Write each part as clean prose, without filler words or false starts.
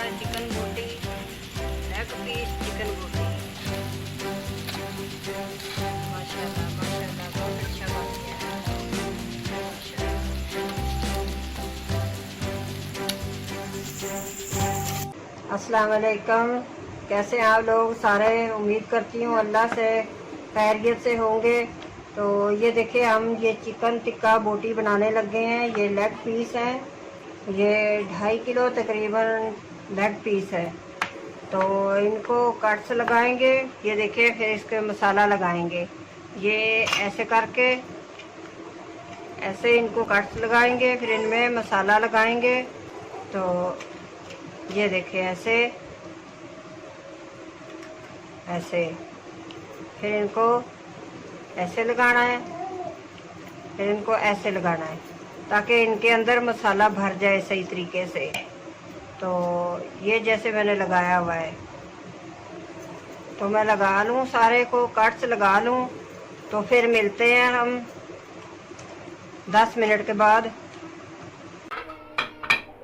है चिकन बोटी, leg piece chicken बोटी। माशाल्लाह माशाल्लाह, बहुत अच्छा बन गया है माशाल्लाह। अस्सलाम वालेकुम, कैसे हैं आप लोग सारे? उम्मीद करती हूँ अल्लाह से खैरियत से होंगे। तो ये देखिए, हम ये चिकन टिक्का बोटी बनाने लगे हैं। ये लेग पीस है, ये 2.5 किलो तकरीबन लेग पीस है। तो इनको कट्स लगाएंगे, ये देखिए, फिर इसके मसाला लगाएंगे। ये ऐसे करके ऐसे इनको कट्स लगाएंगे, फिर इनमें मसाला लगाएंगे। तो ये देखिए, ऐसे ऐसे फिर इनको ऐसे लगाना है, फिर इनको ऐसे लगाना है ताकि इनके अंदर मसाला भर जाए सही तरीके से। तो ये जैसे मैंने लगाया हुआ है, तो मैं लगा लूँ सारे को, कट्स लगा लूँ। तो फिर मिलते हैं हम 10 मिनट के बाद।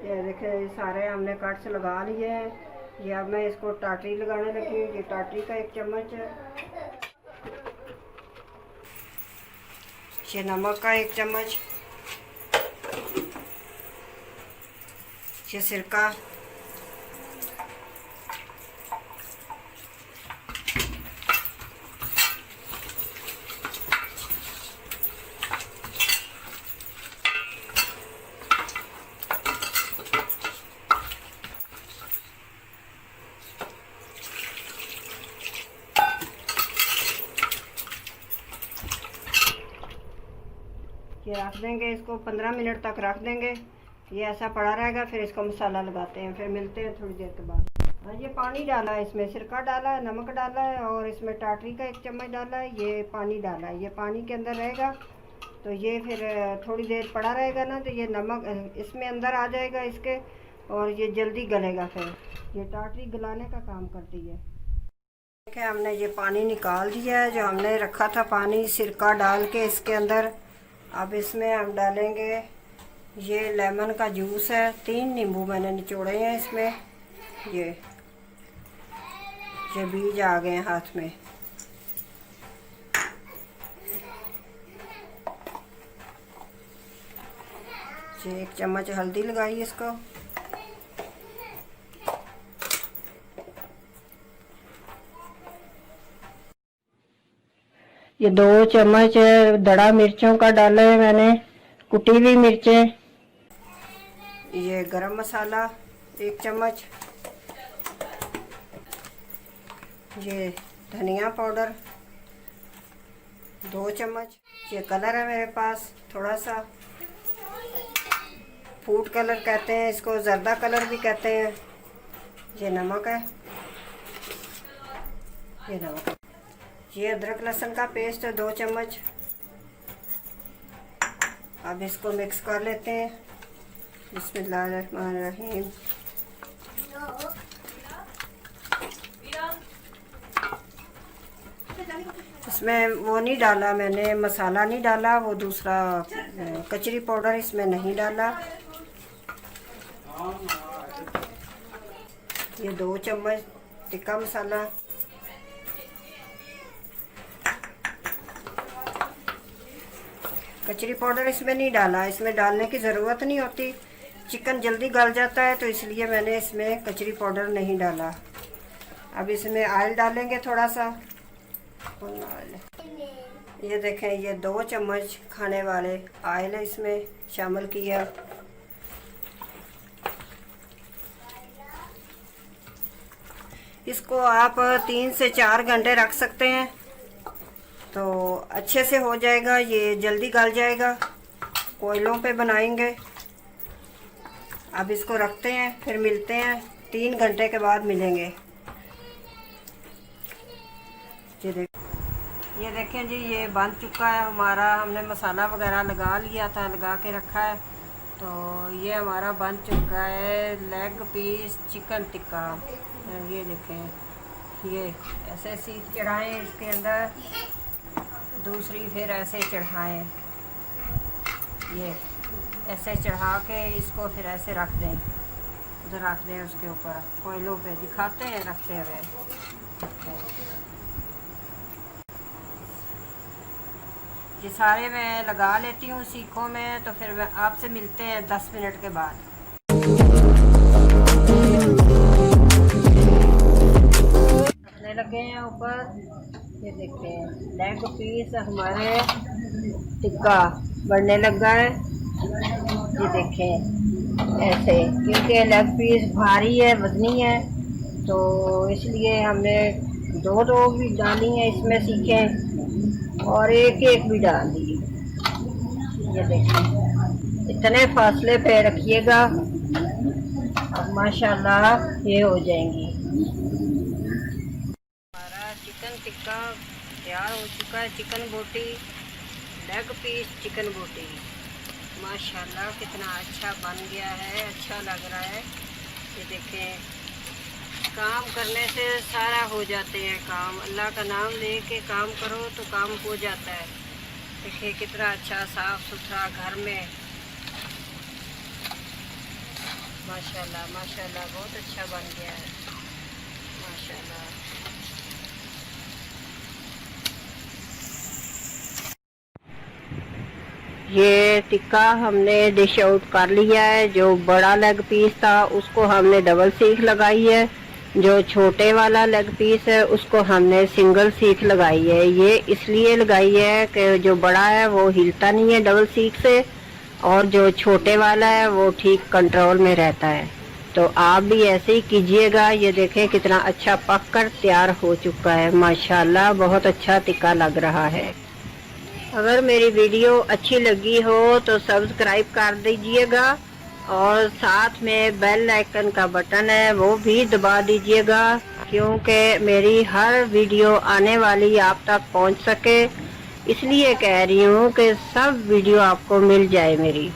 ये देखिए, ये सारे हमने कट्स लगा लिए हैं। ये अब मैं इसको टाटरी लगाने लगी हूँ। ये टाटरी का 1 चम्मच है, ये नमक का 1 चम्मच, ये सिरका, ये रख देंगे। इसको 15 मिनट तक रख देंगे, ये ऐसा पड़ा रहेगा। फिर इसको मसाला लगाते हैं, फिर मिलते हैं थोड़ी देर के बाद। हाँ, ये पानी डाला है, इसमें सिरका डाला है, नमक डाला है, और इसमें टाटरी का 1 चम्मच डाला है। ये पानी डाला है, ये पानी के अंदर रहेगा। तो ये फिर थोड़ी देर पड़ा रहेगा ना, तो ये नमक इसमें अंदर आ जाएगा इसके, और ये जल्दी गलेगा। फिर ये टाटरी गलाने का काम करती है। देखिए, हमने ये पानी निकाल दिया है, जो हमने रखा था पानी सिरका डाल के इसके अंदर। अब इसमें हम डालेंगे ये लेमन का जूस है, 3 नींबू मैंने निचोड़े हैं इसमें। ये बीज आ गए हैं हाथ में। ये 1 चम्मच हल्दी लगाई इसको। ये 2 चम्मच दड़ा मिर्चों का डाला है मैंने, कुटी हुई मिर्चें। ये गरम मसाला 1 चम्मच, ये धनिया पाउडर 2 चम्मच, ये कलर है मेरे पास थोड़ा सा, फूड कलर कहते हैं इसको, जर्दा कलर भी कहते हैं। ये नमक है, ये नमक। ये अदरक लहसुन का पेस्ट है 2 चम्मच। अब इसको मिक्स कर लेते हैं। बिस्मिल्लाहिर्रहमानिर्रहीम। इसमें वो नहीं डाला मैंने, मसाला नहीं डाला, वो दूसरा कचरी पाउडर इसमें नहीं डाला। ये 2 चम्मच टिक्का मसाला, कचरी पाउडर इसमें नहीं डाला, इसमें डालने की ज़रूरत नहीं होती, चिकन जल्दी गल जाता है, तो इसलिए मैंने इसमें कचरी पाउडर नहीं डाला। अब इसमें ऑयल डालेंगे थोड़ा सा। ये देखें, ये 2 चम्मच खाने वाले ऑयल है इसमें शामिल किया। इसको आप 3 से 4 घंटे रख सकते हैं, तो अच्छे से हो जाएगा, ये जल्दी गल जाएगा। कोयलों पे बनाएंगे। अब इसको रखते हैं, फिर मिलते हैं 3 घंटे के बाद मिलेंगे। ये देखें जी, ये बन चुका है हमारा। हमने मसाला वगैरह लगा लिया था, लगा के रखा है। तो ये हमारा बन चुका है लेग पीस चिकन टिक्का। ये देखें, ये ऐसे सीख चढ़ाएं इसके अंदर, दूसरी फिर ऐसे चढ़ाएं, ये ऐसे चढ़ा के इसको फिर ऐसे रख दें। उधर रखते हैं, उसके ऊपर कोयलों पे दिखाते हैं रखते हुए। ये सारे मैं लगा लेती हूँ सीखों में, तो फिर आपसे मिलते हैं 10 मिनट के बाद। रखने लगे हैं ऊपर। ये देखें लेग पीस हमारे टिक्का बढ़ने लगा है। ये देखें ऐसे, क्योंकि लेग पीस भारी है, वजनी है, तो इसलिए हमने दो भी डाली हैं इसमें सीखें, और एक भी डाल दी। ये देखें इतने फासले पे रखिएगा, अब माशाल्लाह ये हो जाएंगी। हमारा चिकन टिक्का तैयार हो चुका है। चिकन बोटी, लेग पीस चिकन बोटी, माशाल्लाह कितना अच्छा बन गया है, अच्छा लग रहा है। ये देखें, काम करने से सारा हो जाते हैं काम। अल्लाह का नाम लेके काम करो तो काम हो जाता है। देखिए कितना अच्छा साफ़ सुथरा घर में, माशाल्लाह माशाल्लाह बहुत अच्छा बन गया है, माशाल्लाह। ये टिक्का हमने डिश आउट कर लिया है। जो बड़ा लेग पीस था उसको हमने डबल सीख लगाई है, जो छोटे वाला लेग पीस है उसको हमने सिंगल सीख लगाई है। ये इसलिए लगाई है कि जो बड़ा है वो हिलता नहीं है डबल सीख से, और जो छोटे वाला है वो ठीक कंट्रोल में रहता है। तो आप भी ऐसे ही कीजिएगा। ये देखें कितना अच्छा पक कर तैयार हो चुका है, माशाल्लाह बहुत अच्छा टिक्का लग रहा है। अगर मेरी वीडियो अच्छी लगी हो तो सब्सक्राइब कर दीजिएगा, और साथ में बेल आइकन का बटन है वो भी दबा दीजिएगा, क्योंकि मेरी हर वीडियो आने वाली आप तक पहुंच सके। इसलिए कह रही हूँ कि सब वीडियो आपको मिल जाए मेरी।